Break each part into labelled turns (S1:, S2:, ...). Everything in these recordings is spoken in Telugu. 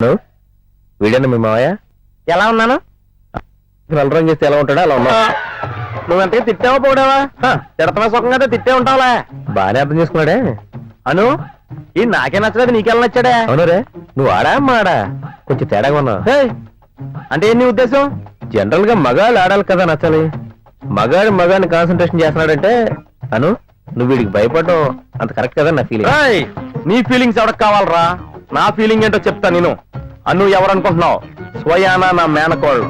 S1: వీడన్నా మీ మావయ్య?
S2: ఎలా ఉన్నాను?
S1: నల్ల రంగు చేస్తే ఎలా ఉంటాడో అలా ఉన్నా.
S2: నువ్వంటే తిట్టావా పోడావా? తిడతమే సుఖం కదా తిట్టే ఉంటావులే.
S1: బానే అర్థం చేసుకున్నాడే.
S2: అను ఈ నాకే నచ్చలేదు నీకెలా నచ్చాడే?
S1: అవును రే, నువ్వు ఆడా మాడా కొంచెం తేడాగా ఉన్నావు.
S2: హేయ్, అంటే ఏంటి నీ ఉద్దేశం?
S1: జనరల్ గా మగాళ్ళు ఆడాలి కదా నచ్చాలి. మగాడిని కాన్సన్ట్రేషన్ చేస్తున్నాడంటే అను నువ్వు వీడికి భయపడడం అంత కరెక్ట్ కదా నా ఫీలింగ్.
S2: ఏయ్, నీ ఫీలింగ్స్ ఎవరికి కావాలరా? నా ఫీలింగ్ ఏంటో చెప్తా నేను. అను ఎవరనుకుంటున్నావు? స్వయానా నా మేనకోళ్ళు.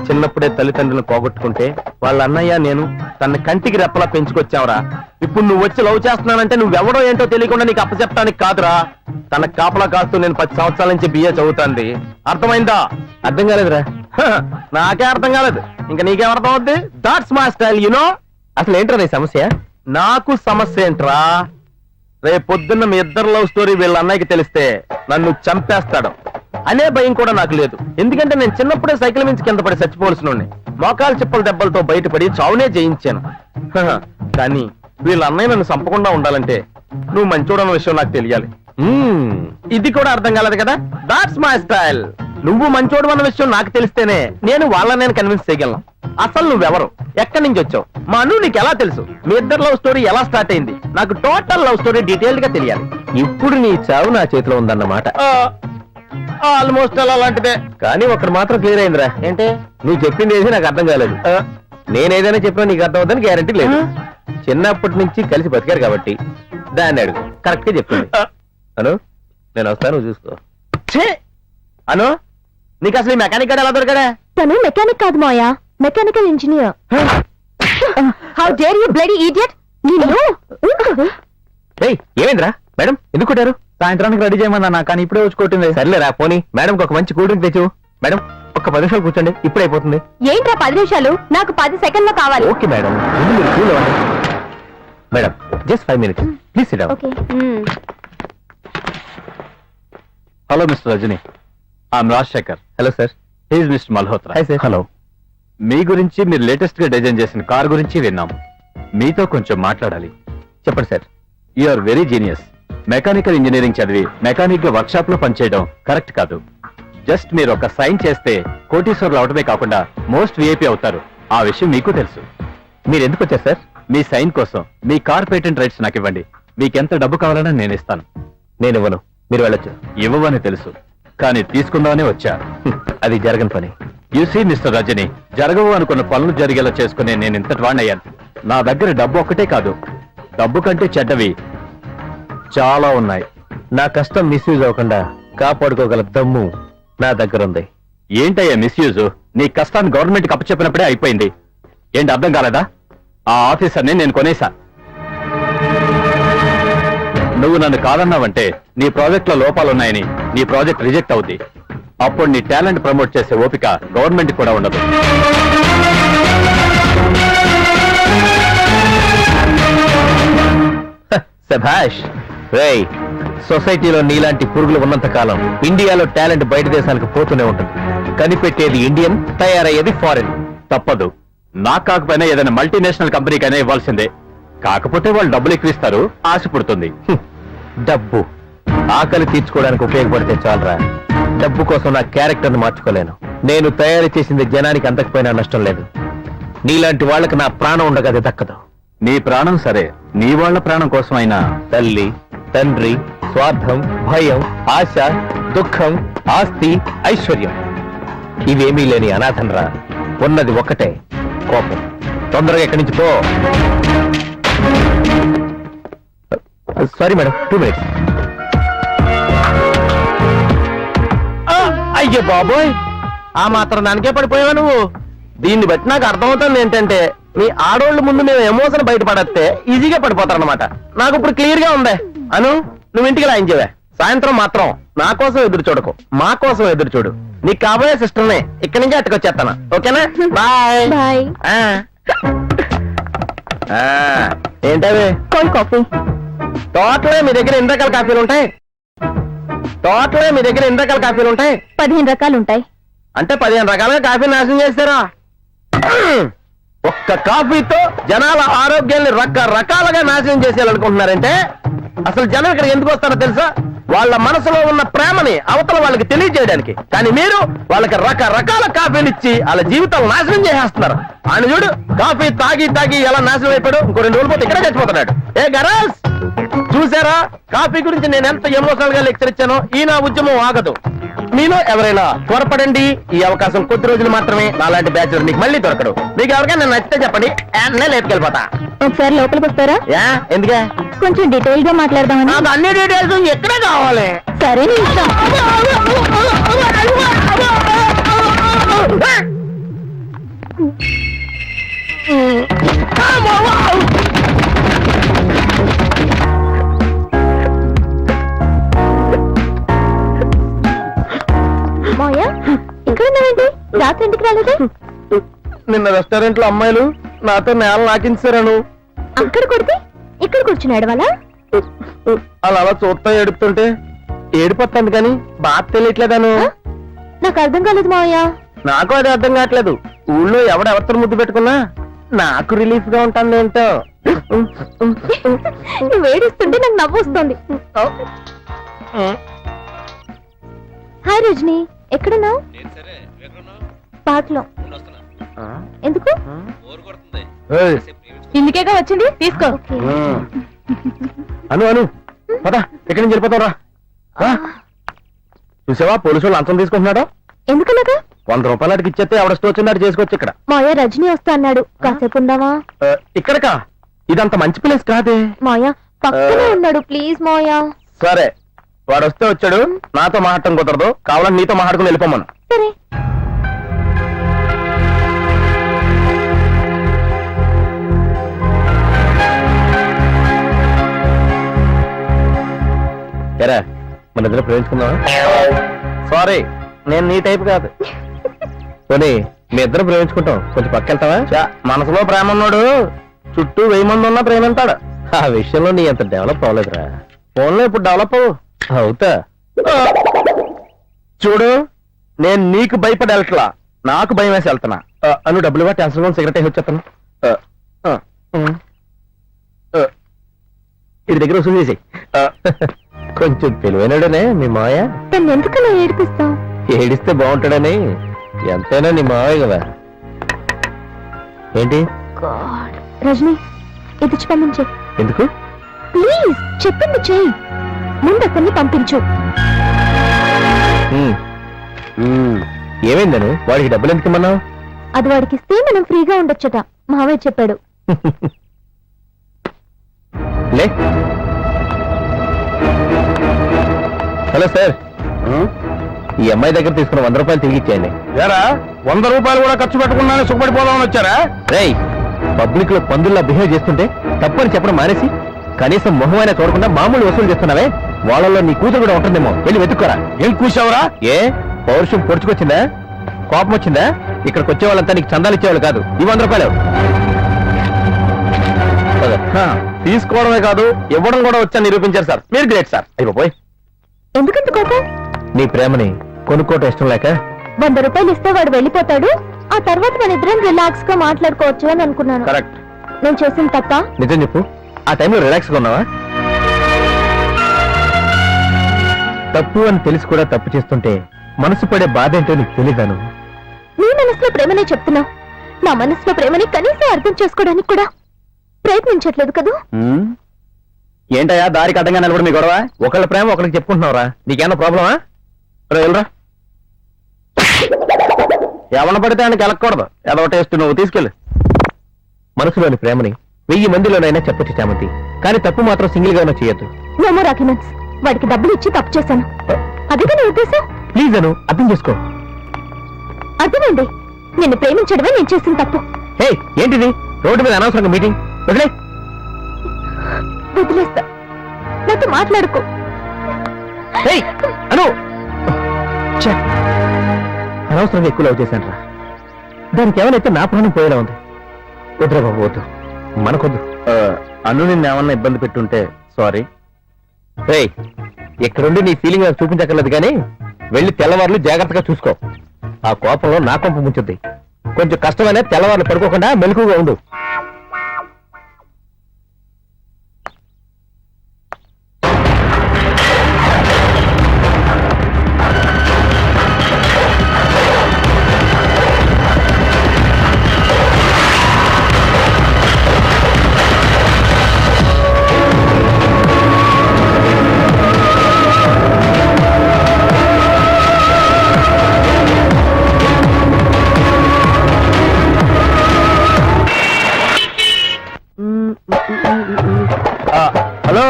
S2: చిన్నప్పుడే తల్లిదండ్రులను పోగొట్టుకుంటే వాళ్ళ అన్నయ్య నేను తన కంటికి రెప్పలా పెంచుకొచ్చావురా. ఇప్పుడు నువ్వు వచ్చి లవ్ చేస్తున్నానంటే నువ్వెవడో ఏంటో తెలియకుండా నీకు అప్పచెప్తానికి కాదురా. తన కాపలా కాస్తూ నేను 10 సంవత్సరాల నుంచి బిఏ చదువుతాంది. అర్థమైందా?
S1: అర్థం కాలేదురా.
S2: నాకే అర్థం కాలేదు, ఇంకా నీకేం అర్థం అవుద్ది? That's my style you know.
S1: అసలు ఏంట్రా నీ సమస్య?
S2: నాకు సమస్య ఏంట్రా? రేపు పొద్దున్న మీ ఇద్దరు లవ్ స్టోరీ వీళ్ళ అన్నయ్యకి తెలిస్తే నన్ను చంపేస్తాడు అనే భయం కూడా నాకు లేదు. ఎందుకంటే నేను చిన్నప్పుడే సైకిల్ మించి కింద పడి చచ్చిపోవలసిన మోకాలు చిప్పల దెబ్బలతో బయటపడి చావునే జయించాను. కానీ వీళ్ళ అన్నయ్య నన్ను చంపకుండా ఉండాలంటే నువ్వు మంచోడన్న విషయం నాకు తెలియాలి. ఇది కూడా అర్థం కాలేదు కదా? That's my style. నువ్వు మంచోడు అన్న విషయం నాకు తెలిస్తేనే నేను వాళ్ళని కన్విన్స్ చేయగలను. అసలు నువ్వెవరు, ఎక్కడి నుంచి వచ్చావు, మా అను నీకు ఎలా తెలుసు, మీ ఇద్దరు లవ్ స్టోరీ ఎలా స్టార్ట్ అయింది, నాకు టోటల్ లవ్ స్టోరీ డీటెయిల్డ్ గా తెలియాలి.
S1: ఇప్పుడు నీ చావు నా చేతిలో ఉందన్నమాట.
S2: ఆల్మోస్ట్ అలాంటిదే.
S1: కానీ ఒకటి మాత్రం క్లియర్ అయిందిరా.
S2: ఏంటి?
S1: నువ్వు చెప్పింది ఏది నాకు అర్థం కాలేదు. నేనేదైనా చెప్పినా నీకు అర్థం అవుతుందని గ్యారంటీ లేదు. చిన్నప్పటి నుంచి కలిసి బతికారు కాబట్టి దాన్ని అడుగు, కరెక్ట్ గా చెప్పింది. అను నేను వస్తాను, నువ్వు చూసుకో.
S2: అను నీకు అసలు మెకానిక్ గారు ఎలా దొరికాడా?
S3: తను మెకానిక్ కాదు మాయా, mechanical engineer. How dare you bloody idiot!
S1: ఏమైందిరా మేడం, ఎందుకు కొట్టారు?
S2: సాయంత్రానికి రెడీ చేయమన్నా, కానీ ఇప్పుడే వచ్చి కొట్టింది.
S1: సర్లేరా పోనీ. మేడం ఒక మంచి కూల్ డ్రింక్ తెచ్చు. మేడం ఒక్క 10 నిమిషాలు కూర్చోండి, ఇప్పుడే అయిపోతుంది.
S3: ఏంట్రా 10 నిమిషాలు? నాకు 10 సెకండ్లో కావాలి.
S1: ఓకే మేడం, ముందు మీరు కూల్ అవ్వండి. Madam just 5 minutes please sit down.
S3: Okay.
S4: Hello mister Rajani, I'm Rajasekhar.
S1: Hello sir.
S4: He's mister Malhotra.
S1: Hi sir.
S4: Hello. మీ గురించి మీరు లేటెస్ట్ గా డిజైన్ చేసిన కార్ గురించి విన్నాం. మీతో కొంచెం మాట్లాడాలి.
S1: చెప్పండి sir.
S4: You are very genius. Mechanical engineering చదివి మెకానిక్ గా వర్క్షాప్ లో పనిచేయడం కరెక్ట్ కాదు. జస్ట్ మీరు ఒక సైన్ చేస్తే కోటీశ్వర్లు అవడమే కాకుండా మోస్ట్ విఐపి అవుతారు. ఆ విషయం మీకు తెలుసు.
S1: మీరు ఎందుకు వచ్చారు సార్?
S4: మీ సైన్ కోసం మీ కార్ పేటెంట్ రైట్స్ నాకు ఇవ్వండి. మీకెంత డబ్బు కావాలన్నా నేను ఇస్తాను.
S1: నేను ఇవ్వను, మీరు వెళ్ళొచ్చు.
S4: ఇవ్వవని తెలుసు, కానీ తీసుకుందామనే వచ్చా.
S1: అది జరగని పని.
S4: యూసీ మిస్టర్ రజనీ, జరగవు అనుకున్న పనులు జరిగేలా చేసుకునే నేను ఇంతటి వాణ్ణయ్యాను. నా దగ్గర డబ్బు ఒక్కటే కాదు, డబ్బు కంటే చెడ్డవి చాలా ఉన్నాయి.
S1: నా కష్టం మిస్యూజ్ అవ్వకుండా కాపాడుకోగల దమ్ము నా దగ్గర ఉంది.
S4: ఏంటయ్యా మిస్యూజ్? నీ కష్టాన్ని గవర్నమెంట్ కి అప్పచెప్పినప్పుడే అయిపోయింది. ఏంటి అర్థం కాలేదా? ఆ ఆఫీసర్ని నేను కొనేసా. నువ్వు నన్ను కాదన్నావంటే నీ ప్రాజెక్ట్ లో లోపాలున్నాయని నీ ప్రాజెక్ట్ రిజెక్ట్ అవుద్ది. అప్పుడు నీ టాలెంట్ ప్రమోట్ చేసే ఓపిక గవర్నమెంట్ కూడా ఉండదు.
S1: శభాష్. రేయ్, సొసైటీలో నీలాంటి పురుగులు ఉన్నంత కాలం ఇండియాలో టాలెంట్ బయట దేశాలకు పోతూనే ఉంటుంది. కనిపెట్టేది ఇండియన్, తయారయ్యేది ఫారెన్.
S4: తప్పదు. నాకు కాకపోయినా ఏదైనా మల్టీనేషనల్ కంపెనీకైనా ఇవ్వాల్సిందే. కాకపోతే వాళ్ళు డబ్బులు ఎక్కువ ఇస్తారు, ఆశ పుడుతుంది.
S1: డబ్బు ఆకలి తీర్చుకోవడానికి ఉపయోగపడితే చాలరా. డబ్బు కోసం నా క్యారెక్టర్ని మార్చుకోలేను. నేను తయారు చేసింది జనానికి అందకపోయినా నష్టం లేదు. నీలాంటి వాళ్ళకి నా ప్రాణం ఉండగా అది దక్కదు.
S4: నీ ప్రాణం సరే, నీ వాళ్ళ ప్రాణం కోసమైనా.
S1: తల్లి, తండ్రి, స్వార్థం, భయం, ఆశ, దుఃఖం, ఆస్తి, ఐశ్వర్యం ఇవేమీ లేని అనాథనరా. ఉన్నది ఒక్కటే, కోపం. తొందరగా ఎక్కడి నుంచి పో. Sorry madam, 2 minutes.
S2: అయ్యో బాబోయ్, ఆ మాత్రం దానికే పడిపోయావా నువ్వు? దీన్ని బట్టి నాకు అర్థమవుతుంది ఏంటంటే మీ ఆడోళ్ళ ముందు మేము ఎమోషన్ బయటపడేస్తే ఈజీగా పడిపోతారన్నమాట. నాకు ఇప్పుడు క్లియర్ గా ఉంది. అను నువ్వు ఇంటికి రాయించేవే. సాయంత్రం మాత్రం నా కోసం ఎదురు చూడకు, మా కోసం ఎదురు చూడు. నీకు కాబోయే సిస్టర్నే ఇక్కడి నుంచి అట్టుకొచ్చేస్తాను. ఓకేనా? Bye
S3: bye.
S2: ఏంటవి?
S3: Cold coffee.
S2: టోటలే మీ దగ్గర ఎన్ని రకాల కాఫీలు ఉంటాయి? 15
S3: రకాలు ఉంటాయి.
S2: అంటే 15 రకాలుగా కాఫీ నాశనం చేస్తారా? ఒక్క కాఫీతో జనాల ఆరోగ్యాన్ని రకరకాలుగా నాశనం చేసేయాలనుకుంటున్నారంటే అసలు జనం ఇక్కడ ఎందుకు వస్తారో తెలుసా? వాళ్ళ మనసులో ఉన్న ప్రేమని అవతల వాళ్ళకి తెలియజేయడానికి. కానీ మీరు వాళ్ళకి రకరకాల కాఫీలు ఇచ్చి వాళ్ళ జీవితాలు నాశనం చేసేస్తున్నారు. ఆయన చూడు, కాఫీ తాగి తాగి ఎలా నాశనం అయిపోయాడు. ఇంకో 2 రోజులు పోతే ఇక్కడే చచ్చిపోతున్నాడు. ఏ గరాస్, చూసారా కాఫీ గురించి నేను ఎంత ఎమోషనల్ గా లెక్చర్ ఇచ్చానో? ఈ నా ఉద్యమం ఆగదు. మీలో ఎవరైనా త్వరపడండి, ఈ అవకాశం కొద్ది రోజులు మాత్రమే. నాలాంటి బ్యాచులర్ మీకు మళ్ళీ దొరకడు. మీకు ఎవరికైనా నచ్చితే చెప్పండి, నేను లేపుకెళ్ళిపోతా.
S3: ఒకసారి లోపలికి వస్తారా?
S2: యా, ఎందుకే?
S3: కొంచెం డీటెయిల్ గా మాట్లాడదామని.
S2: నాకు అన్ని డీటెయిల్స్ ఎక్కడే కావాలి.
S3: సరే నీ ఇష్టం. మాయా, ఇక్కడ ఉన్నావేంటి? రాత్రి ఇంటికి రాలేదు?
S2: నిన్న రెస్టారెంట్ లో అమ్మాయిలు నాతో నేల నాకించారను.
S3: అక్కడ కొడితే ఇక్కడ కూర్చున్నాడు వాళ్ళ.
S2: అలా అలా చూస్తా ఏడుపుతుంటే ఏడిపోతుంది కానీ బాధ తెలియట్లేదాను.
S3: నాకు అర్థం కాలేదు మావయ్య.
S2: నాకు అది అర్థం కావట్లేదు. ఊళ్ళో ఎవడెవరితో ముద్దు పెట్టుకున్నా నాకు రిలీఫ్ గా ఉంటాను ఏంటో.
S3: నువ్వు ఏడుస్తుంటే నాకు నవ్వు వస్తుంది. హాయ్ రజని, ఎక్కడున్నావు? పార్క్ లో. ఎందుకు?
S2: ఏయ్,
S3: ఇందుకేగా వచ్చింది, తీసుకో.
S2: అను అను పద, ఎక్కడి నుంచి వెళ్ళిపోతావురా? చూసావా పోలీసు వాళ్ళు అంతం తీసుకుంటున్నాడు.
S3: ఎందుకలాగా?
S2: 100 రూపాయలు అడిగి ఇచ్చేస్తే ఎవడ స్టో వచ్చిందో చేసుకోవచ్చు ఇక్కడ.
S3: మాయా రజని వస్తా అన్నాడు, కాసేపు ఉందావా?
S2: ఇక్కడకా? ఇదంత మంచి ప్లేస్ కాదే.
S3: మాయా పక్కనే ఉన్నాడు, ప్లీజ్ మాయా.
S2: సరే, వాడు వస్తే వచ్చాడు. నాతో మాట్లాడటం కుదరదు, కావాలని నీతో మాట్లాడుకుని వెళ్ళిపోమను.
S3: సరే.
S1: ఎరా, మన ఇద్దరు ప్రేమించుకుందామా?
S2: సారీ, నేను నీ టైప్ కాదు.
S1: పోనీ మీ ఇద్దరు ప్రేమించుకుంటాం, కొంచెం పక్కెళ్తావా?
S2: మనసులో ప్రేమ ఉన్నాడు, చుట్టూ 1000 మంది ఉన్నా ప్రేమింటాడు.
S1: ఆ విషయంలో నీ అంత డెవలప్ అవ్వలేదురా.
S2: ఫోన్లో ఇప్పుడు డెవలప్ అవ్వు.
S1: అవుతా?
S2: చూడు, నేను నీకు భయపడి వెళ్ళట్లా, నాకు భయం వేసి వెళ్తున్నా. అను డబ్బులు ఇవ్వ, టెన్షన్ గా సిగరెట్ వేసి వచ్చేస్తాను. ఇది దగ్గర వసూలు చేసి.
S1: కొంచెం తెలివైనడనే మీ మాయ.
S3: తను ఎందుకలా ఏడిపిస్తావు?
S1: ఏడిస్తే బాగుంటాడని. ఎంతైనా నీ మావే కదా. ఏంటి?
S3: రజని, ఇది పంపించే.
S1: ఎందుకు?
S3: ప్లీజ్ చెప్పింది చెయ్యి. ముందు అతన్ని పంపించు.
S1: ఏమైందను? వాడికి డబ్బులు ఎందుకు ఇమ్మన్నావు?
S3: అది వాడికి ఇస్తే మనం ఫ్రీగా ఉండొచ్చట, మావయ్య చెప్పాడు.
S1: లే. హలో సార్, ఈ అమ్మాయి దగ్గర తీసుకున్న 100 రూపాయలు తిరిగి ఇచ్చేయండి.
S2: ఏరా, 100 రూపాయలు కూడా ఖర్చు పెట్టకుండానే సుఖపడిపోదామని వచ్చారా?
S1: రేయ్, పబ్లిక్ లో పందుల్లా బిహేవ్ చేస్తుంటే తప్పని చెప్పడం మానేసి కనీసం మొహమైనా చూడకుండా మామూలు వసూలు చేస్తున్నావే. వాళ్ళలో నీ కూతురు కూడా ఉంటుందేమో, వెళ్ళి వెతుక్కోరా.
S2: ఏం కూర్చావురా?
S1: ఏ పౌరుషం పొడుచుకొచ్చిందా? కోపం వచ్చిందా? ఇక్కడికి వచ్చే వాళ్ళంతా నీకు చందాలు ఇచ్చేవాళ్ళు కాదు. ఈ 100 రూపాయలు
S2: తీసుకోవడమే కాదు, ఇవ్వడం కూడా వచ్చా నిరూపించారు సార్. మీరు గ్రేట్ సార్.
S1: అయిపోయి.
S3: ఎందుకంత కోపం?
S1: నీ ప్రేమని కొనుక్కోవటం ఇష్టం లేక.
S3: 100 రూపాయలు ఇస్తే వాడు వెళ్ళిపోతాడు, ఆ తర్వాత మన ఇద్దరం రిలాక్స్ గా మాట్లాడుకోవచ్చు అని అనుకున్నాను.
S2: కరెక్ట్.
S3: నేను చేసిన తప్ప?
S1: నిజం చెప్పు, ఆ టైంలో రిలాక్స్ గా ఉన్నావా? తప్పు అని తెలిసి కూడా తప్పు చేస్తుంటే మనసు పడే బాధ ఏంటో నీకు తెలీదాను.
S3: నీ మనసులో ప్రేమనే చెప్తున్నావు, నా మనసులో ప్రేమని కనీసం అర్థం చేసుకోవడానికి కూడా ప్రయత్నించట్లేదు కదా.
S2: ఏంటయ్యా దారికి అడ్డంగా నిలబడి మీ గొడవ?
S1: ఒకళ్ళ ప్రేమ ఒకరికి చెప్పుకుంటున్నావురా, నీకేమన్నా ప్రాబ్లమా?
S2: వెళ్ళరా, ఎవరిని పడితే ఆయనకి వెళ్ళకూడదు. ఏదో టేస్ట్ నువ్వు తీసుకెళ్ళి.
S1: మనసులోని ప్రేమని 1000 మందిలోనైనా చెప్పొచ్చు చామంతి, కానీ తప్పు మాత్రం సింగిల్ గానే చేయొద్దు.
S3: No more arguments. వాడికి డబ్బులు ఇచ్చి తప్పు చేశాను, అదిగా నీ ఉద్దేశం?
S1: ప్లీజ్ అను, అర్థం చేసుకో.
S3: అర్థమైంది, నిన్ను ప్రేమించడమే నేను చేసిన తప్పు.
S1: హే, ఏంటిది? రోడ్డు మీద అనవసరంగా మీటింగ్ వదిలే.
S3: వదిలేస్తా, నాతో మాట్లాడుకో.
S1: హే అను, ఛే, అనవసరంగా ఎక్కువ లవ్ చేశాను రా. దానికి ఏమైనా నా ప్రాణం పోయేలా ఉంది. వద్దురా బాబు, వద్దు, మనకొద్దు.
S2: అను నిన్నేమన్నా ఇబ్బంది పెట్టుంటే సారీ.
S1: రేయ్, ఇక్కడుండి నీ ఫీలింగ్ నాకు చూపించక్కర్లేదు కానీ వెళ్ళి తెల్లవారులు జాగ్రత్తగా చూసుకో. ఆ కోపంలో నా కొంప ముంచుద్ది. కొంచెం కష్టమైన తెల్లవారులు పడుకోకుండా మెలకుగా ఉండు.
S2: హలో,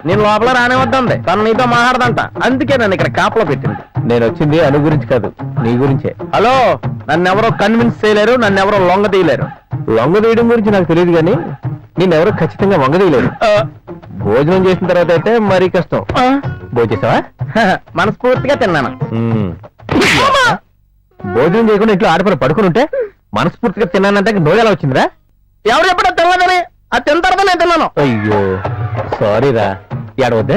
S2: నేను లోపల రానివద్దండి, తను నీతో మాట్లాడదంట, అందుకే నన్ను ఇక్కడ కాపలో పెట్టింది.
S1: నేను వచ్చింది అను గురించి కాదు, నీ గురించే.
S2: హలో, నన్ను ఎవరో కన్విన్స్ చేయలేరు, నన్ను ఎవరో లొంగ తీయలేరు.
S1: లొంగ తీయడం గురించి నాకు తెలియదు కానీ నిన్నెవరో ఖచ్చితంగా వంగ తీయలేరు. భోజనం చేసిన తర్వాత అయితే మరీ కష్టం. భోజేసావా?
S2: మనస్ఫూర్తిగా తిన్నాను.
S1: భోజనం చేయకుండా ఇంట్లో ఆడపడి పడుకుని ఉంటే మనస్ఫూర్తిగా తిన్నానంటే నోరు ఎలా వచ్చిందిరా?
S2: ఎవరు ఎప్పుడో తినలేదని, అది తిన్న తర్వాత నేను తిన్నాను.
S1: అయ్యో సారీరా. ఏడవద్దే,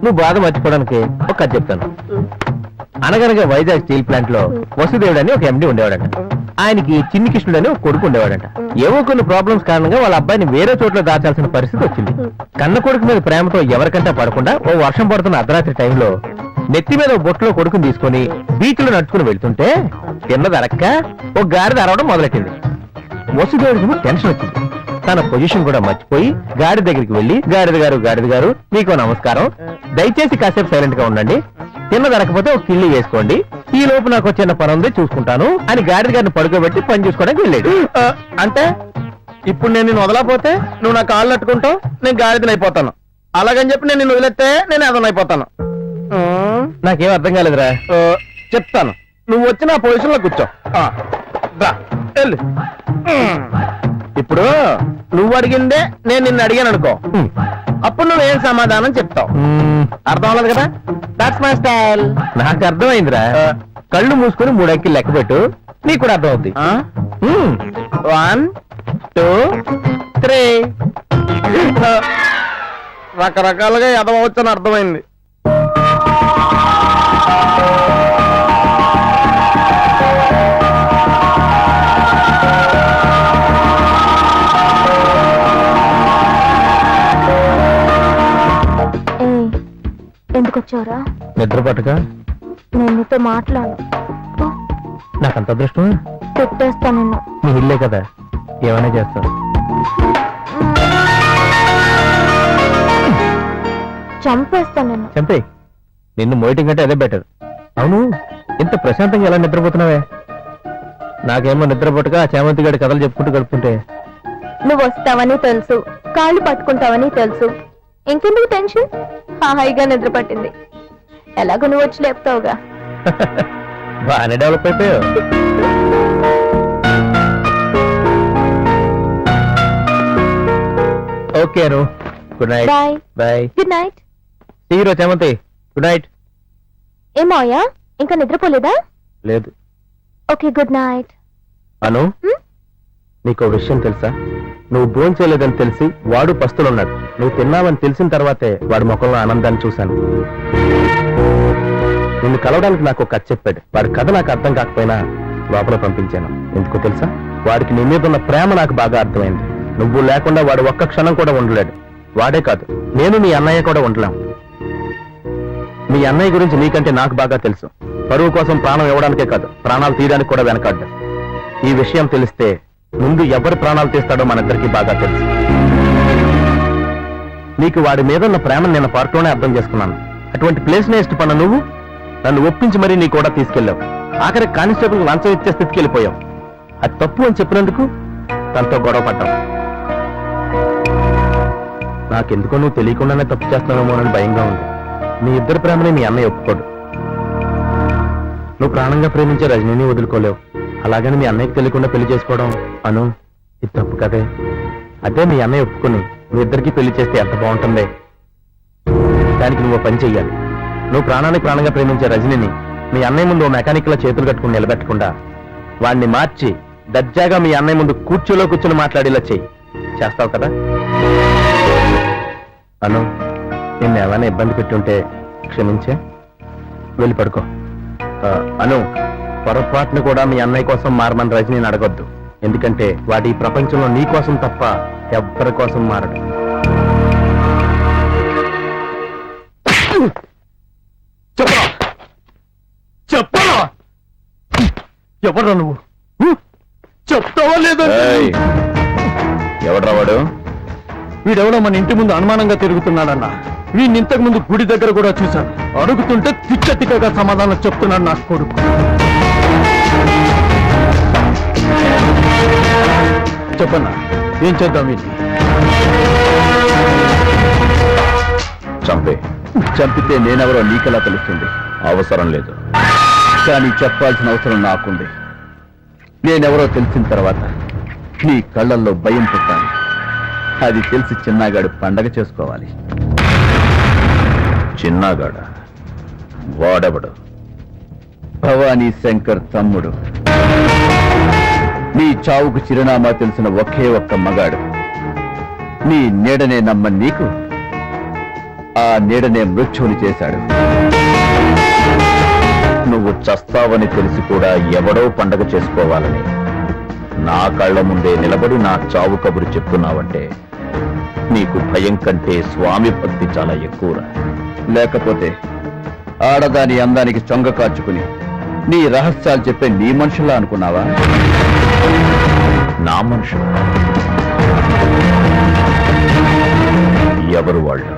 S1: నువ్వు బాధ మర్చిపోవడానికి ఒక కథ చెప్తాను. అనగనగా వైజాగ్ స్టీల్ ప్లాంట్ లో వసుదేవుడు అని ఒక ఎండి ఉండేవాడంట. ఆయనకి చిన్ని కృష్ణుడు అని ఒక కొడుకు ఉండేవాడంట. ఏవో కొన్ని ప్రాబ్లమ్స్ కారణంగా వాళ్ళ అబ్బాయిని వేరే చోట్ల దాచాల్సిన పరిస్థితి వచ్చింది. కన్న కొడుకు మీద ప్రేమతో ఎవరికంటా పడకుండా ఓ వర్షం పడుతున్న అర్ధరాత్రి టైంలో నెత్తి మీద ఓ బొట్టులో కొడుకుని తీసుకుని బీచ్ లో నడుచుకుని వెళ్తుంటే తిన్నది అరక్క ఓ గాడిద అరవడం మొదలెట్టింది. వసుదేవుడికి టెన్షన్ వచ్చింది. తన పొజిషన్ కూడా మర్చిపోయి గాడి దగ్గరికి వెళ్లి, గాడిద గారు నీకో నమస్కారం, దయచేసి కాసేపు సైలెంట్ గా ఉండండి, తిన్నదరకపోతే ఒక కిళ్ళి వేసుకోండి, ఈ లోపు నాకు చిన్న పని ఉంది చూసుకుంటాను అని గాడిద గారిని పడుకోబెట్టి పని చూసుకోవడానికి వెళ్ళాడు.
S2: అంటే ఇప్పుడు నేను నిన్ను వదలకపోతే నువ్వు నా కాళ్ళు అట్టుకుంటావు, నేను గాడిదని అయిపోతాను. అలాగని చెప్పి నేను నిన్ను వదిలేస్తే నేను అదన అయిపోతాను.
S1: నాకేం అర్థం కాలేదురా.
S2: చెప్తాను, నువ్వు వచ్చి నా పొజిషన్ లో కూర్చో. దా, వెళ్ళు. ఇప్పుడు నువ్వు అడిగిందే నేను నిన్ను అడిగాను అనుకో, అప్పుడు నువ్వేం సమాధానం చెప్తావు. అర్థం అవ్వలేదు కదా? That's my style.
S1: నాకు అర్థమైందిరా. కళ్ళు మూసుకొని 3 అంకెలు లెక్క పెట్టు, నీకు కూడా అర్థం అవుతుంది.
S2: 1 2 3. రకరకాలుగా ఎదవచ్చని అర్థమైంది.
S3: ఎందుకు వచ్చావురా?
S1: నిద్ర పట్టక
S3: నేను నీతో మాట్లాడు.
S1: నాకంత అదృష్టం.
S3: పెట్టేస్తా నిన్ను.
S1: నీ ఇల్లే కదా, ఏమైనా చేస్తావు.
S3: చంపేస్తా నిన్ను.
S1: చంపే, నిన్ను మోయటం కంటే అదే బెటర్. అవును, ఇంత ప్రశాంతంగా ఎలా నిద్రపోతున్నావే? నాకేమో నిద్ర పట్టక చేమంతి గడి కథలు చెప్పుకుంటూ గడుపుతుంటే.
S3: నువ్వు వస్తావని తెలుసు, కాళ్ళు పట్టుకుంటావని తెలుసు, ఇంకెందుకు టెన్షన్? హాయిగా నిద్ర పట్టింది. ఎలాగో నువ్వు వచ్చి లేపుతావుగా.
S1: బాగానే డెవలప్ అయిపోయావు. Okay Anu, good night.
S3: Bye
S1: bye.
S3: Good night.
S1: Hero చేమంతి, గుడ్ నైట్.
S3: ఏమోయా, ఇంకా నిద్రపోలేదా?
S1: లేదు.
S3: Okay, good night.
S1: అను, నీకు విషయం తెలుసా? నువ్వు భోంచేయలేదని తెలిసి వాడు పస్తులున్నాడు. నువ్వు తిన్నావని తెలిసిన తర్వాతే వాడి ముఖంలో ఆనందాన్ని చూశాను. నిన్ను కలవడానికి నాకు ఒక కథ చెప్పాడు. వాడి కథ నాకు అర్థం కాకపోయినా లోపల పంపించాను. ఎందుకో తెలుసా? వాడికి నీ మీద ఉన్న ప్రేమ నాకు బాగా అర్థమైంది. నువ్వు లేకుండా వాడు ఒక్క క్షణం కూడా ఉండలేడు. వాడే కాదు, నేను నీ అన్నయ్య కూడా ఉండలేం. మీ అన్నయ్య గురించి నీకంటే నాకు బాగా తెలుసు. పరువు కోసం ప్రాణం ఇవ్వడానికే కాదు, ప్రాణాలు తీయడానికి కూడా వెనకాడ్డా. ఈ విషయం తెలిస్తే ముందు ఎవరు ప్రాణాలు తీస్తాడో మనిద్దరికి బాగా తెలుసు. నీకు వాడి మీద ఉన్న ప్రేమను నేను పార్ట్లోనే అర్థం చేసుకున్నాను. అటువంటి ప్లేస్ నే ఇష్టపడిన నువ్వు నన్ను ఒప్పించి మరీ నీ కూడా తీసుకెళ్ళావు. ఆఖరి కానిస్టేబుల్ లంచం ఇచ్చే స్థితికి వెళ్ళిపోయావు. అది తప్పు అని చెప్పినందుకు తనతో గొడవ పడ్డావు. నాకెందుకో నువ్వు తెలియకుండానే తప్పు చేస్తున్నావేమోనని భయంగా ఉంది. మీ ఇద్దరు ప్రేమని మీ అన్నయ్య ఒప్పుకోడు. నువ్వు ప్రాణంగా ప్రేమించే రజనీని వదులుకోలేవు. అలాగని మీ అన్నయ్యకి తెలియకుండా పెళ్లి చేసుకోవడం అను, ఇది తప్పు కదే. అదే మీ అన్నయ్య ఒప్పుకుని మీ ఇద్దరికి పెళ్లి చేస్తే ఎంత బాగుంటుందే. దానికి నువ్వు పని చెయ్యాలి. నువ్వు ప్రాణానికి ప్రాణంగా ప్రేమించే రజనీని మీ అన్నయ్య ముందు మెకానిక్ లా చేతులు కట్టుకుని నిలబెట్టకుండా వాడిని మార్చి దర్జాగా మీ అన్నయ్య ముందు కూర్చోలో కూర్చొని మాట్లాడేలా చెయ్యి. చేస్తావు కదా? అను, నిన్ను ఏమైనా ఇబ్బంది పెట్టుంటే క్షమించే, వెళ్ళి పడుకో. అను,
S2: పొరపాటును కూడా మీ అన్నయ్య కోసం మారమని రజనీని అడగొద్దు. ఎందుకంటే వాడి ఈ ప్రపంచంలో నీ కోసం తప్ప ఎవ్వరి కోసం మారడు. చెప్పరా చెప్పరా ఎవడ్రా నువ్వు? చెప్తావా లేదా?
S4: ఎవడ్రా వాడు?
S2: వీడెవడో మన ఇంటి ముందు అనుమానంగా తిరుగుతున్నాడన్నా. వీడిని ఇంతకు ముందు గుడి దగ్గర కూడా చూశాను. అడుగుతుంటే తిక్కగా సమాధానం చెప్తున్నాడు నా కొడుకు. చెప్పన్నా, ఏం చేద్దాం? వీడిని
S4: చంపితే నేనెవరో నీకెలా తెలుస్తుంది? అవసరం లేదు, కానీ చెప్పాల్సిన అవసరం నాకుంది. నేనెవరో తెలిసిన తర్వాత నీ కళ్ళల్లో భయం పుట్టాలి. అది తెలిసి చిన్నగాడు పండగ చేసుకోవాలి. చిన్నగాడ వాడెవడు? భవానీ శంకర్ తమ్ముడు. నీ చావుకు చిరునామా తెలిసిన ఒకే ఒక్క మగాడు. నీ నీడనే నమ్మ నీకు ఆ నీడనే మృత్యువుని చేశాడు. నువ్వు చస్తావని తెలిసి కూడా ఎవడో పండగ చేసుకోవాలని నా కళ్ళ ముందే నిలబడి నా చావు కబురు చెప్తున్నావంటే నీకు భయం కంటే స్వామి భక్తి చాలా ఎక్కువరా. లేకపోతే ఆడదాని అందానికి చొంగ కాచుకుని నీ రహస్యాలు చెప్పే నీ మనుషులా అనుకున్నావా? నా మనుషులు ఎవరు వాళ్ళు?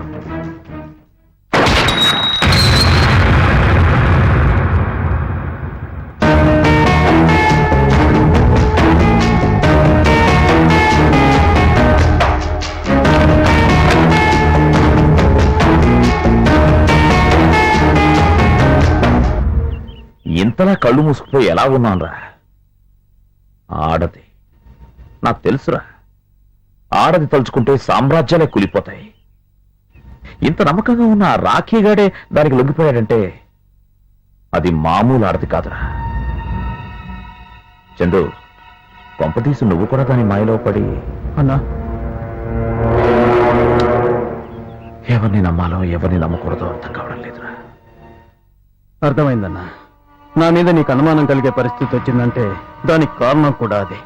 S4: ఇంతలా కళ్ళు మూసుకుపోయి ఎలా ఉన్నానురా? ఆడది నాకు తెలుసురా. ఆడది తలుచుకుంటే సామ్రాజ్యాలే కూలిపోతాయి. ఇంత నమ్మకంగా ఉన్న ఆ రాఖీగాడే దానికి లొంగిపోయాడంటే అది మామూలు ఆడది కాదురా. చందు, కొంపతీసి నువ్వు కూడా దాని మాయలో పడి
S2: అన్నా,
S4: ఎవరిని నమ్మాలో ఎవరిని నమ్మకూడదో అర్థం కావడం లేదురా.
S2: అర్థమైందన్నా. నా మీద నీకు అనుమానం కలిగే పరిస్థితి వచ్చిందంటే దానికి కారణం కూడా అదే.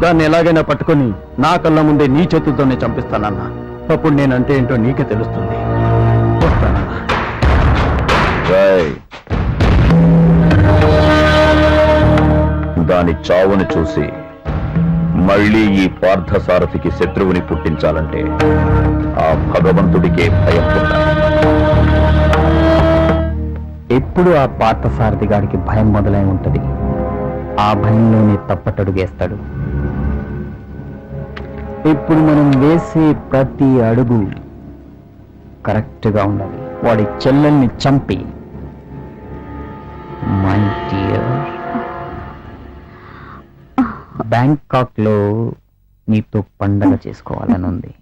S2: దాన్ని ఎలాగైనా పట్టుకొని నా కళ్ళ ముందే నీ చేతులతోనే చంపిస్తానన్నా. అప్పుడు నేనంటే ఏంటో నీకే తెలుస్తుంది. వస్తానన్నా.
S4: దాని చావుని చూసి మళ్ళీ ఈ పార్థసారథికి శత్రువుని పుట్టించాలంటే ఆ భగవంతుడికే భయం పుట్టాలి.
S1: ఎప్పుడు ఆ పార్థసారథి గాడికి భయం మొదలై ఉంటది. ఆ భయంలోనే తప్పటడుగేస్తాడు. ఇప్పుడు మనం వేసే ప్రతి అడుగు కరెక్ట్ గా ఉండాలి. వాడి చెల్లెల్ని చంపి మై డియర్ బ్యాంకాక్ లో నీతో పండగ చేసుకోవాలని ఉంది.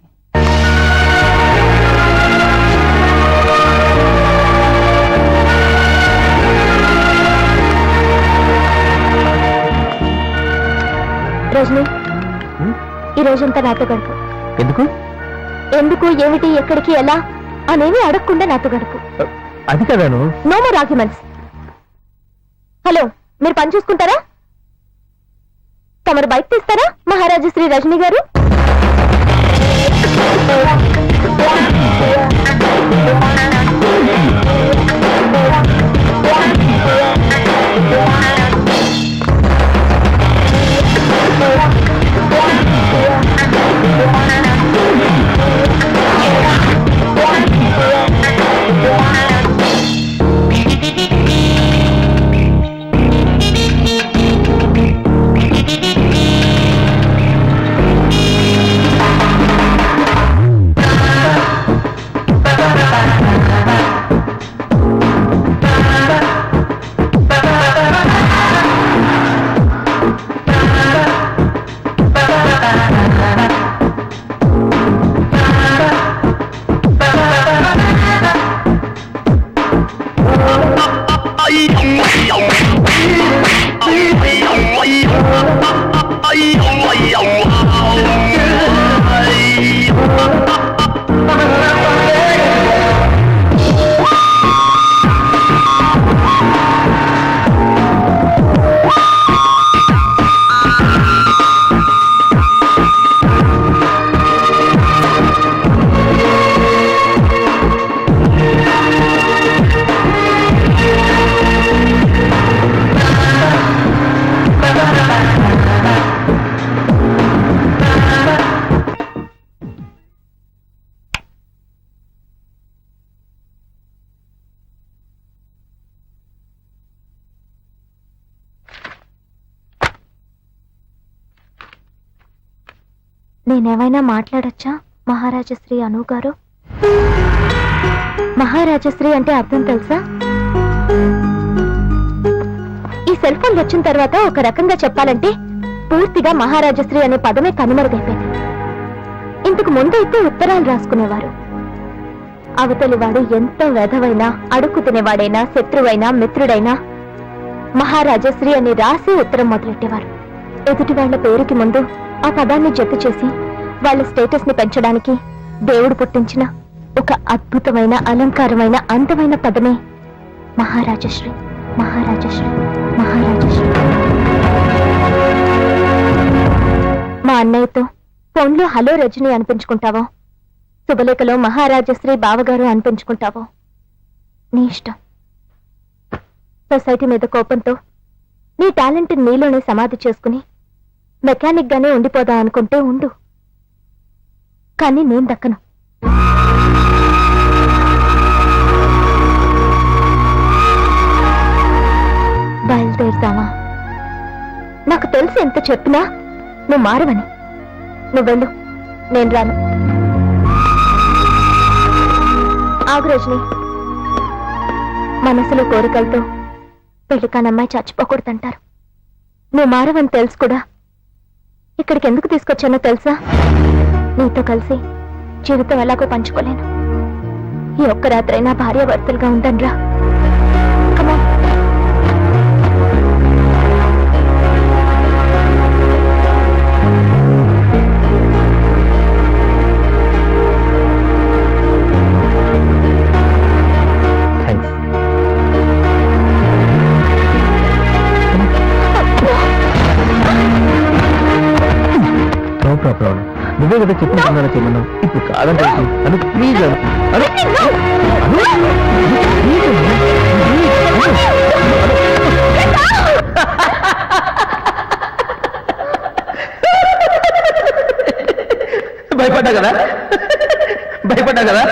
S3: రజనీ, ఈ రోజంతా నాతో గడుపు.
S1: ఎందుకు?
S3: ఎందుకు, ఏమిటి, ఎక్కడికి, ఎలా అనేవి అడగకుండా నాతో గడుపు.
S1: అది కదాను.
S3: No more arguments. హలో, మీరు పని చూసుకుంటారా? తమరు బైక్ తీస్తారా మహారాజు శ్రీ రజనీ గారు? నేనేమైనా మాట్లాడొచ్చా మహారాజశ్రీ అను గారు? మహారాజశ్రీ అంటే అర్థం తెలుసా? ఈ సెల్ ఫోన్ వచ్చిన తర్వాత ఒక రకంగా చెప్పాలంటే పూర్తిగా మహారాజశ్రీ అనే పదమే కనుమరుగైపోయింది. ఇంతకు ముందు అయితే ఉత్తరాలు రాసుకునేవారు. అవతలి వాడు ఎంతో వెధవైనా, అడుక్కు తినేవాడైనా, శత్రువైనా, మిత్రుడైనా మహారాజశ్రీ అని రాసి ఉత్తరం మొదలెట్టేవారు. ఎదుటి వాళ్ల పేరుకి ముందు ఆ పదాన్ని జత చేసి వాళ్ళ స్టేటస్ ని పెంచడానికి దేవుడు పుట్టించిన ఒక అద్భుతమైన, అలంకారమైన, అందమైన పదమే మహారాజశ్రీ. మహారాజశ్రీ, మహారాజశ్రీ. మా అన్నయ్యతో ఫోన్లో హలో రజని అనిపించుకుంటావో, శుభలేఖలో మహారాజశ్రీ బావగారు అనిపించుకుంటావో నీ ఇష్టం. సొసైటీ మీద కోపంతో నీ టాలెంట్ నీలోనే సమాధి చేసుకుని మెకానిక్ గానే ఉండిపోదా అనుకుంటే ఉండు, కానీ నేను దక్కను. బయలుదేరుతావా? నాకు తెలిసి ఎంత చెప్పినా నువ్వు మారవని. నువ్వు వెళ్ళు, నేను రాను. ఆగు రజని, మనసులో కోరికలతో పెళ్లి కానమ్మాయి చచ్చిపోకూడదంటారు. నువ్వు మారవని తెలుసు కూడా ఇక్కడికి ఎందుకు తీసుకొచ్చానో తెలుసా? నీతో కలిసి జీవితం ఎలాగో పంచుకోలేను. ఈ ఒక్క రాత్రైనా భార్యాభర్తలుగా ఉందనరా. కమా.
S1: నువ్వే కదా చెప్పుకుంటున్నా చెమ్మన్నావు. ఇప్పుడు కాదంటే అను ప్లీజ్ అను. భయపడ్డా కదా, భయపడ్డా కదా.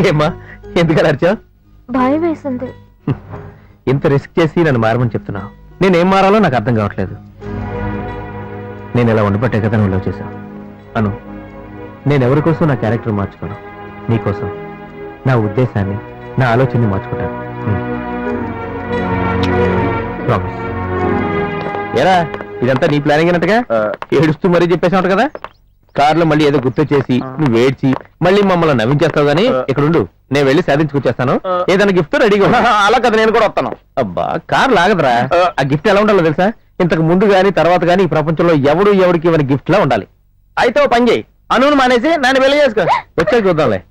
S1: ఏమ్మా ఎందుకలా అరిచావు?
S3: భయం వేసింది.
S1: ఇంత రిస్క్ చేసి నన్ను మారమని చెప్తున్నావు. నేనేం మారాలో నాకు అర్థం కావట్లేదు. నేను ఇలా ఉండిపట్టే కదా నువ్వు లవ్ చేశావు అను. నేను ఎవరి కోసం నా క్యారెక్టర్ మార్చుకోను, నీకోసం నా ఉద్దేశాన్ని, నా ఆలోచనని మార్చుకుంటాను. ప్రామిస్. ఏరా ఇదంతా నీ ప్లానింగ్ అన్నట్టుగా ఏడుస్తూ మరీ చెప్పేసావు కదా. కార్లో మళ్ళీ ఏదో గుర్తు చేసి నువ్వు ఏడ్చి మళ్ళీ మమ్మల్ని నవ్వించేస్తావు గానీ ఇక్కడుండు, నేను వెళ్ళి సాధించుకొచ్చేస్తాను. ఏదైనా గిఫ్ట్ రెడీగా.
S2: అలా కదా, నేను కూడా వస్తాను.
S1: అబ్బా కార్ లాగదురా. ఆ గిఫ్ట్ ఎలా ఉండాలో తెలుసా? ఇంతకు ముందు గానీ తర్వాత గానీ ఈ ప్రపంచంలో ఎవరికి ఇవ్వని గిఫ్ట్ లా ఉండాలి.
S2: అయితే ఓ పని చేయి, అనును మానేసి నన్ను వెళ్ళి చేసుకో.
S1: వచ్చాక చూద్దాంలే.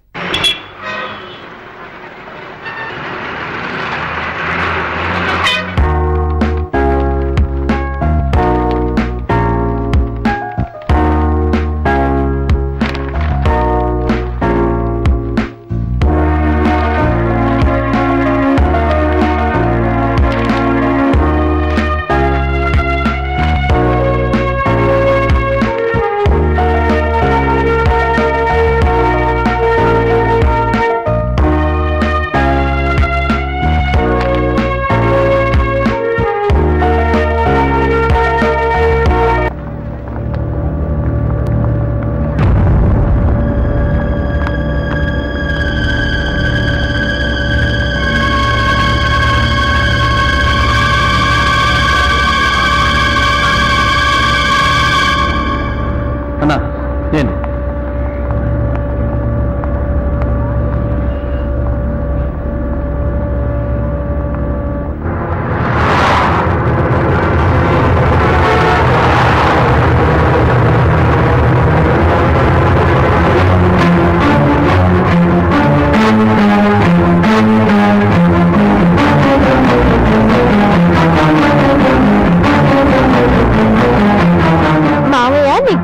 S4: అన్నా నేను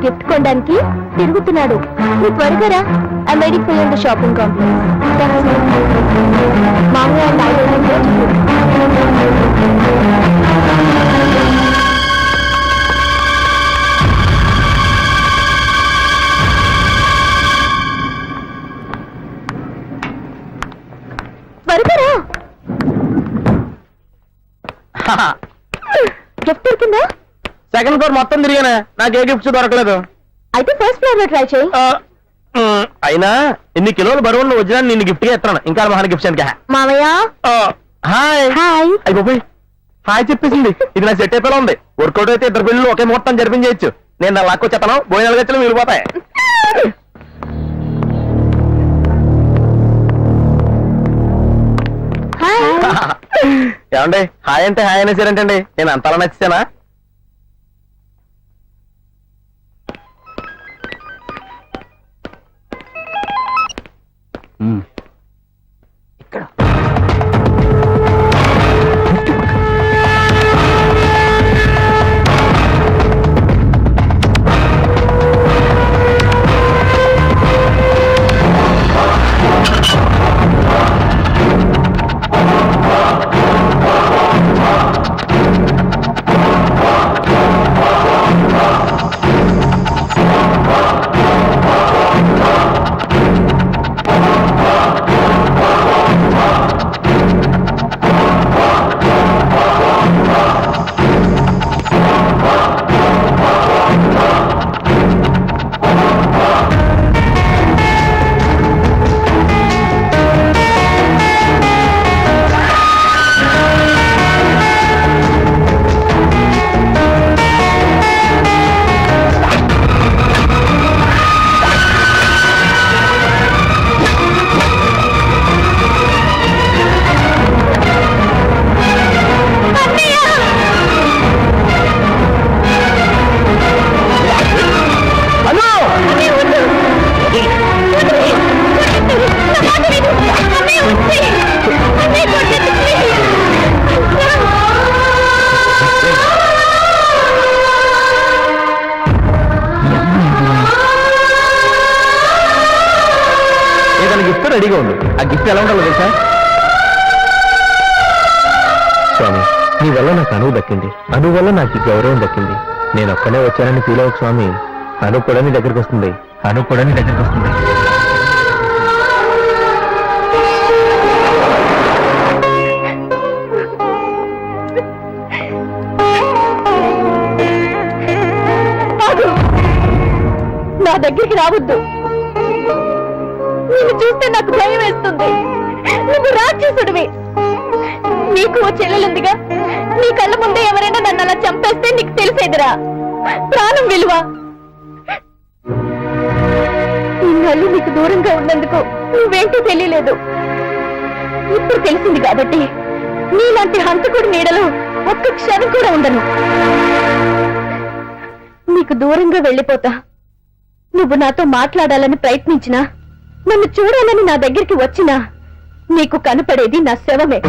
S3: గిఫ్ట్ కొనడానికి తిరుగుతున్నాడు. నువ్వు త్వరగా రా. I waiting for you in the shopping complex. మామయ్య అండ్ త్వరగా రా. గిఫ్ట్ దొరికిందా?
S2: సెకండ్ ఫ్లోర్ మొత్తం తిరిగానే, నాకు ఏ గిఫ్ట్స్ దొరకలేదు.
S3: అయితే ఫస్ట్ ఫ్లోర్ లో ట్రై చేయి.
S2: అయినా ఇన్ని కిలోలు బరువున్న వజ్రాన్ని నిన్ను గిఫ్ట్ గా ఎత్తాను, ఇంకా మహాన్ గిఫ్ట్స్ అని.
S3: మావయ్య
S2: హాయ్
S3: హాయ్.
S2: అయిపోయి హాయ్ చెప్పేసింది. ఇది నా సెట్ అయిపోయి ఉంది. వర్కౌట్ అయితే ఇద్దరు పిల్లలు ఒకే ముహూర్తం జరిపించేయచ్చు. నేను నా లాక్కొచ్చేస్తాను, భోజనాలు గచ్చలు మిగిలిపోతాయి.
S3: హాయ్.
S2: ఏమండి హాయ్ అంటే హాయ్ అనేసారంటండి, నేను అంతలా నచ్చానా? ఇక్కడ గిఫ్ట్ రెడీగా ఉంది. ఆ గిఫ్ట్ ఎలా ఉండాలో తెలుసా?
S1: స్వామి, నీ వల్ల నాకు అనువు దక్కింది, అను వల్ల నాకు ఈ గౌరవం దక్కింది. నేను ఒక్కనే వచ్చానని ఫీల్ అవ్వకు స్వామి. అను కూడా నీ దగ్గరికి వస్తుంది, అను కూడా నీ దగ్గరికి వస్తుంది.
S3: నా దగ్గరికి రావద్దు. నిన్ను చూస్తే నాకు భయం వేస్తుంది. నువ్వు రాక్షసుడివి. నీకు ఓ చెల్లెలుందిగా, నీ కళ్ళ ముందే ఎవరైనా నన్ను అలా చంపేస్తే నీకు తెలిసేదిరా ప్రాణం విలువ. ఇన్నాళ్ళు నీకు దూరంగా ఉన్నందుకు నువ్వేంటో తెలియలేదు. ఇప్పుడు తెలిసింది కాబట్టి నీలాంటి హంతకుడి నీడలో ఒక్క క్షణం కూడా ఉండను. నీకు దూరంగా వెళ్ళిపోతా. నువ్వు నాతో మాట్లాడాలని ప్రయత్నించినా, నన్ను చూడాలని నా దగ్గరికి వచ్చినా నీకు కనపడేది నా శవమే.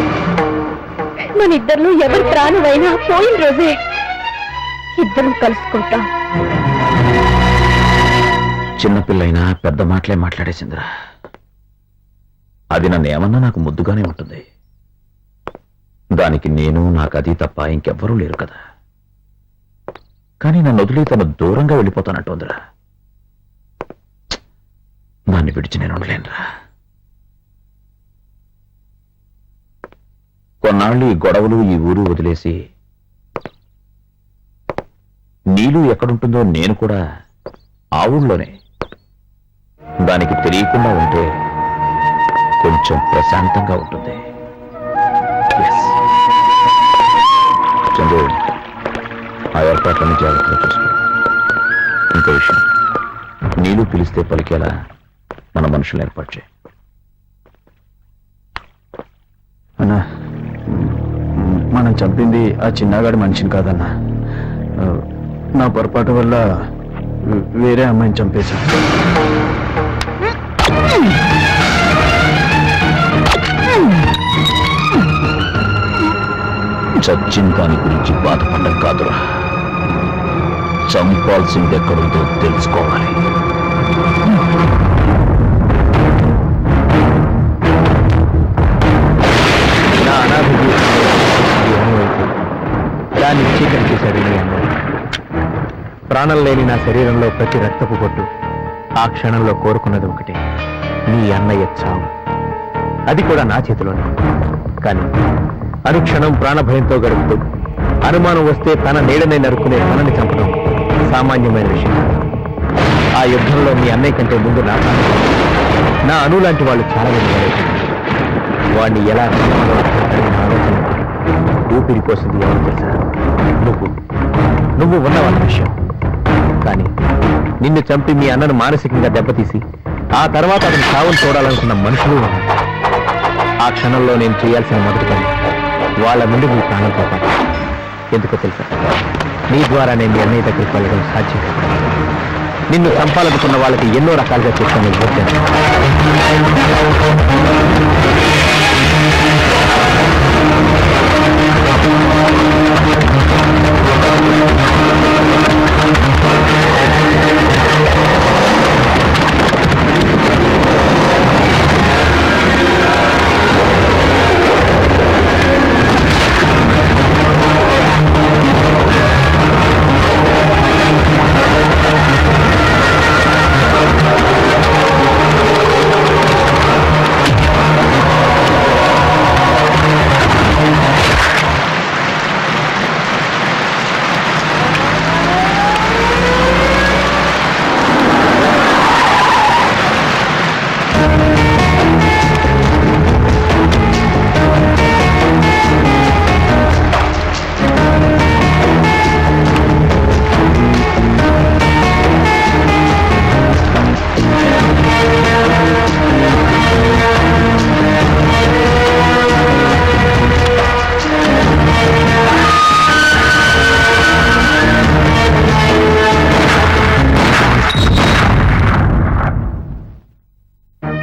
S3: మన ఇద్దరిలో ఎవరి ప్రాణమైనా పోయిన రోజే ఇద్దరం కలుసుకుంటాం.
S4: చిన్నపిల్లైనా పెద్ద మాటలే మాట్లాడేసిందిరా. అది నన్ను ఏమన్నా నాకు ముద్దుగానే ఉంటుంది. దానికి నేను, నాకు అది తప్ప ఇంకెవ్వరూ లేరు కదా. కానీ నన్ను వదిలి తను దూరంగా వెళ్ళిపోతానంటోందిరా. దాన్ని విడిచి నేను ఉండలేనురా. కొన్నాళ్ళు ఈ గొడవలు, ఈ ఊరు వదిలేసి నీలు ఎక్కడుంటుందో నేను కూడా ఆ ఊళ్ళోనే, దానికి తెలియకుండా ఉంటే కొంచెం ప్రశాంతంగా ఉంటుంది. చంద్రు, ఆ ఏర్పాట్లన్నీ జాగ్రత్తగా చూసుకో. ఇంకో విషయం, నీళ్ళు పిలిస్తే పలికేలా మన మనుషులు ఏర్పాటు చేయి.
S5: అన్నా, మనం చంపింది ఆ చిన్నగాడి మనిషిని కాదన్నా. నా పొరపాటు వల్ల వేరే అమ్మాయిని చంపేశాను.
S4: చచ్చిన దాని గురించి బాధపడడం కాదురా, చంపాల్సింది ఎక్కడుందో తెలుసుకోవాలి.
S1: నా అనాథకి దాన్ని చీకటి చేశాడు నీ అన్నయ్య. ప్రాణం లేని నా శరీరంలో ప్రతి రక్తపు పొట్టు ఆ క్షణంలో కోరుకున్నది ఒకటే, నీ అన్నయ్య చావు. అది కూడా నా చేతిలోనే. కానీ అనుక్షణం ప్రాణభయంతో గడుపుతూ అనుమానం వస్తే తన నీడనే నరుక్కునే తనని చంపడం సామాన్యమైన విషయం కాదు. ఆ యుద్ధంలో మీ అన్నయ్య కంటే ముందు నా అను లాంటి వాళ్ళు చాలా మంది వాడేశారు. వాడిని ఎలా చంపాలో అర్థం కాని ఆలోచన ఊపిరి పోసింది ఎవరు తెలుసా? నువ్వు ఉన్నవాళ్ళ విషయం. కానీ నిన్ను చంపి మీ అన్నను మానసికంగా దెబ్బతీసి ఆ తర్వాత అతను సావును చూడాలనుకున్న మనుషులు ఉన్నారు. ఆ క్షణంలో నేను చేయాల్సిన మొదటి పని వాళ్ళ నుండి మీ ప్రాణం కాపాడు. ఎందుకో తెలుసా? నీ ద్వారా నేను మీ అన్నయ్య దగ్గరికి వెళ్ళడం సాధ్యం కాదు. నిన్ను చంపాలనుకున్న వాళ్ళకి ఎన్నో రకాలుగా చేస్తాను.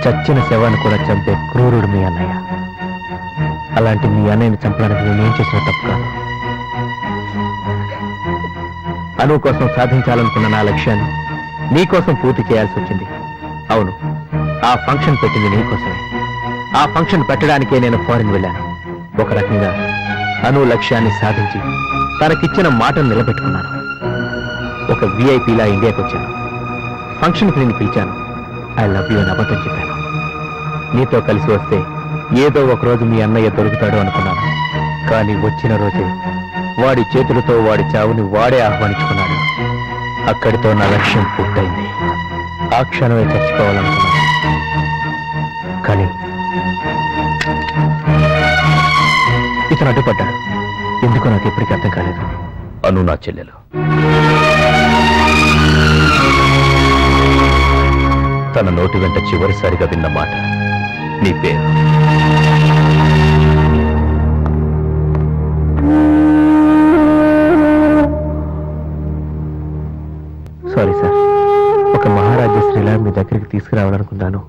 S1: చచ్చిన శవాన్ని కూడా చంపే క్రూరుడు మీ అన్నయ్య. అలాంటి మీ అన్నయ్యని చంపడానికి నేనేం చేసిన తప్పు కాదు. అను కోసం సాధించాలనుకున్న నా లక్ష్యాన్ని నీ కోసం పూర్తి చేయాల్సి వచ్చింది. అవును, ఆ ఫంక్షన్ పెట్టింది నీకోసమే. ఆ ఫంక్షన్ పెట్టడానికే నేను ఫారిన్ వెళ్ళాను. ఒక రకంగా అను లక్ష్యాన్ని సాధించి తనకిచ్చిన మాటను నిలబెట్టుకున్నాను. ఒక విఐపీలా ఇండియాకి వచ్చాను. ఫంక్షన్కి నేను పిలిచాను. ఐ లవ్ యూ అని అబద్ధం చెప్పాను. నీతో కలిసి వస్తే ఏదో ఒక రోజు మీ అన్నయ్య దొరుకుతాడు అనుకున్నాను. కానీ వచ్చిన రోజే వాడి చేతులతో వాడి చావుని వాడే ఆహ్వానించుకున్నాడు. అక్కడితో నా లక్ష్యం పూర్తయింది. ఆ క్షణమే చచ్చిపోవాలనుకున్నాను. కానీ ఇతను అడ్డుపడ్డాడు. ఎందుకో నాకు ఎప్పటికీ అర్థం కాలేదు. అను నా చెల్లెలు. తన నోటి వెంట చివరిసారిగా విన్న మాట నీ పేరు. సారీ సార్, ఒక మహారాజశ్రీలా మీ దగ్గరికి తీసుకురావాలనుకున్నాను.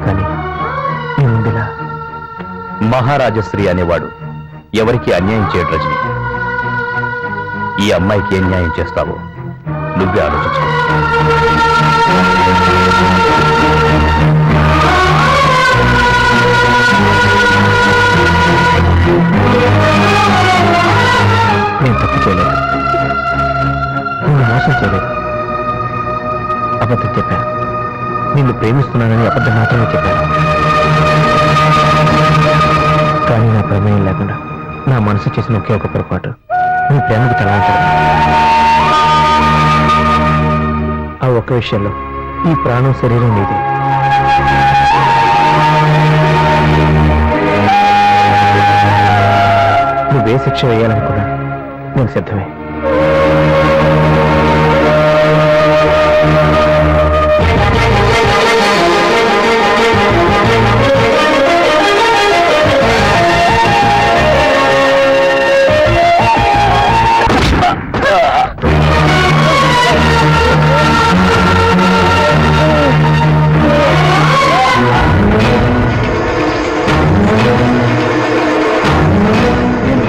S1: కానీ మీ ముందులా మహారాజశ్రీ అనేవాడు ఎవరికి అన్యాయం చేయడు రజని. ఈ అమ్మాయికి ఏం న్యాయం చేస్తావో నువ్వే ఆలోచించుకో. నేను తప్పు చేయలేదు. నిన్ను మోసం చేయలేదు. అబద్ధం చెప్పాను. నిన్ను ప్రేమిస్తున్నానని అబద్ధం మాత్రమే చెప్పాను. కానీ నా ప్రమేయం లేకుండా నా మనసు చేసిన ఒకే ఒక పొరపాటు నీ ప్రేమకు తలాంటడం. ఆ ఒక్క విషయంలో ఈ ప్రాణం శరీరం నీదే. నువ్వే శిక్ష వేయాలనుకున్నా నేను సిద్ధమే.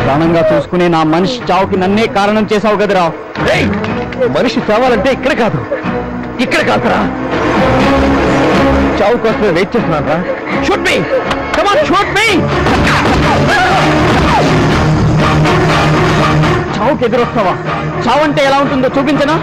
S5: ప్రాణంగా చూసుకునే నా మనిషి చావుకి నన్నే కారణం చేశావు కదరా.
S1: మనిషి చావాలంటే ఇక్కడ కాదు, ఇక్కడ కాదురా. చావు కోసమే వెయిట్ చేస్తున్నాను రా. Shoot me, come on, shoot me.
S5: చావుకి ఎదురొస్తావా? చావు అంటే ఎలా ఉంటుందో చూపించనా?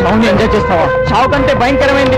S5: చావుని ఎంజాయ్ చేస్తావా? చావు అంతకంటే భయంకరమైనది